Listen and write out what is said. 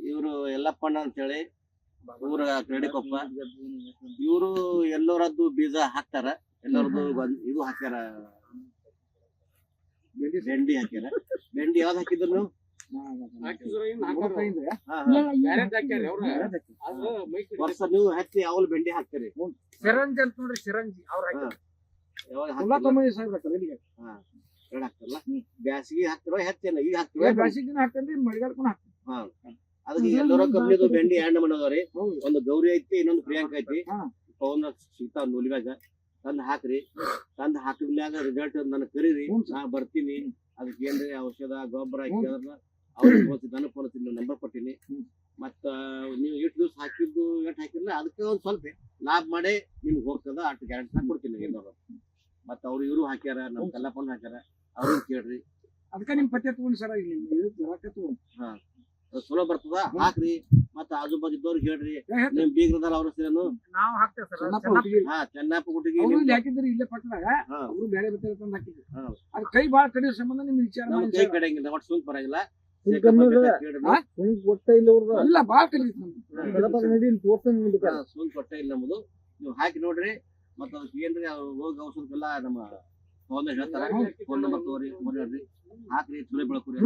ಇವರು ಯಲ್ಲಪ್ಪಣ್ಣ ಅಂತೇಳಿ ಊರ ಕರಡಿಕೊಪ್ಪ. ಇವರು ಎಲ್ಲರದ್ದು ಬೀಜ ಹಾಕ್ತಾರ, ಎಲ್ಲರದ್ದು ಇದು ಹಾಕ್ಯಾರ, ಬೆಂಡಿ ಹಾಕ್ಯಾರ. ಬೆಂಡಿ ಯಾವ್ದು ಹಾಕಿದ್ರು ನೀವು? ವರ್ಷ ನೀವು ಹಚ್ಚಿ ಯಾವಾಗ ಬೆಂಡಿ ಹಾಕ್ತೀರಿ? ಸಿರಂಜಿ ಅಂತ ನೋಡ್ರಿ, ಸಿರಂಜಿ ಅವ್ರ ಹಾಕ್ತಾರಲ್ಲ. ಬ್ಯಾಸಿಗೆ ಹಾಕ್ತಿರೋ ಹೆಚ್ಚೇನ ಈಗ ಹಾಕ್ತಿರೋ? ಬ್ಯಾಸಿಗಿನ ಹಾಕ್ತೇನ್ರಿ, ಮಳೆಗಾಲಕ್ಕೂ ಹಾಕ್ತೇನೆ. ಅದಕ್ಕೆ ಎಲ್ಲರ ಕಂಪ್ನಿದು ಬೆಂಡಿ ಹ್ಯಾಂಡ್ ಮಾಡೋದವ್ರಿ. ಒಂದು ಗೌರಿ ಐತಿ, ಇನ್ನೊಂದು ಪ್ರಿಯಾಂಕ ಐತಿ. ಪವನ್ ಸಿಗ್ತಾವ ನೂಲಿಗಾಗ ತಂದ್ ಹಾಕ್ರಿ. ತಂದ್ ಹಾಕಿದ್ಮ್ಯಾಗ ರಿಸಲ್ಟ್ ನನ್ ಕರೀರಿ, ನಾ ಬರ್ತೀನಿ. ಅದಕ್ಕೆ ಏನ್ರಿ ಔಷಧ ಗೊಬ್ಬರ ಹಾಕಿದ್ರ ಅವ್ರಿಗೆ ನನಗ್ ಫೋನ್ ನಂಬರ್ ಕೊಟ್ಟಿನಿ. ಮತ್ತ ನೀವು ಎಷ್ಟು ದಿವ್ಸ ಹಾಕಿದ್ದು ಎಷ್ಟು ಹಾಕಿಲ್ಲ ಅದಕ್ಕೆ ಒಂದ್ ಸ್ವಲ್ಪ ಲಾಭ ಮಾಡಿ ನಿಮ್ಗೆ ಹೋಗ್ತದ, ಅಷ್ಟು ಗ್ಯಾರಂಟಿ ನಾ ಕೊಡ್ತೀನಿ ಎಲ್ಲರೂ. ಮತ್ತ ಅವ್ರು ಇವರು ಹಾಕ್ಯಾರ, ನಮ್ ಕಲ್ಲಪ್ಪನ ಹಾಕ್ಯಾರ, ಅವ್ರನ್ನ ಕೇಳ್ರಿ. ಅದಕ್ಕೆ ನಿಮ್ ಪತ್ತೆ ತಗೊಂಡ್ ಸರ ಚಲೋ ಬರ್ತದ, ಹಾಕ್ರಿ. ಮತ್ತ ಆಜು ಬಾಜು ಇದ್ದವ್ರಿಗೆ ಹೇಳ್ರಿ, ನಿಮ್ ಬೀಗ್ರದಾರ ಅವ್ರ ಹೆಸರೇನು? ನಾವ್ ಹಾಕ್ತೇವೆ ಸರ್. ಚೆನ್ನಪ್ಪ ಗುಟ್ಟಿಗೆ ಹಾಕಿದ್ರಿ ಇಲ್ಲೇ ಪಕ್ಕದಾಗ, ಅವ್ರು ಬೇರೆ ಬೇರೆ ತಂದ್ ಹಾಕಿದ್ರಿ. ಅದ್ ಕೈ ಬಾಳ ಕಡಿಯೋ ಸಂಬಂಧ ನಿಮ್ ವಿಚಾರ ಕೈ ಕಡೆಯಂಗಿಲ್ಲ, ಒಟ್ಟು ಸುಂಕ್ ಬರಂಗಿಲ್ಲ. ಇಲ್ಲ ಬಾಳ ಕಡಿಯುತ್ತೆ ಸುಂಕ್ ಕೊಟ್ಟೆ ಇಲ್ಲ ನಮ್ದು. ನೀವು ಹಾಕಿ ನೋಡ್ರಿ. ಮತ್ತ ಅದಕ್ಕೆ ಏನ್ರಿ ಹೋಗಿ ಔಷಧಕ್ಕೆಲ್ಲ ನಮ್ಮ ಫೋನ್ ಹೇಳ್ತಾರ. ಫೋನ್ ನಂಬರ್ ತಗೋರಿ, ಹಾಕ್ರಿ, ಚಲೋ ಬೆಳಕುರಿ.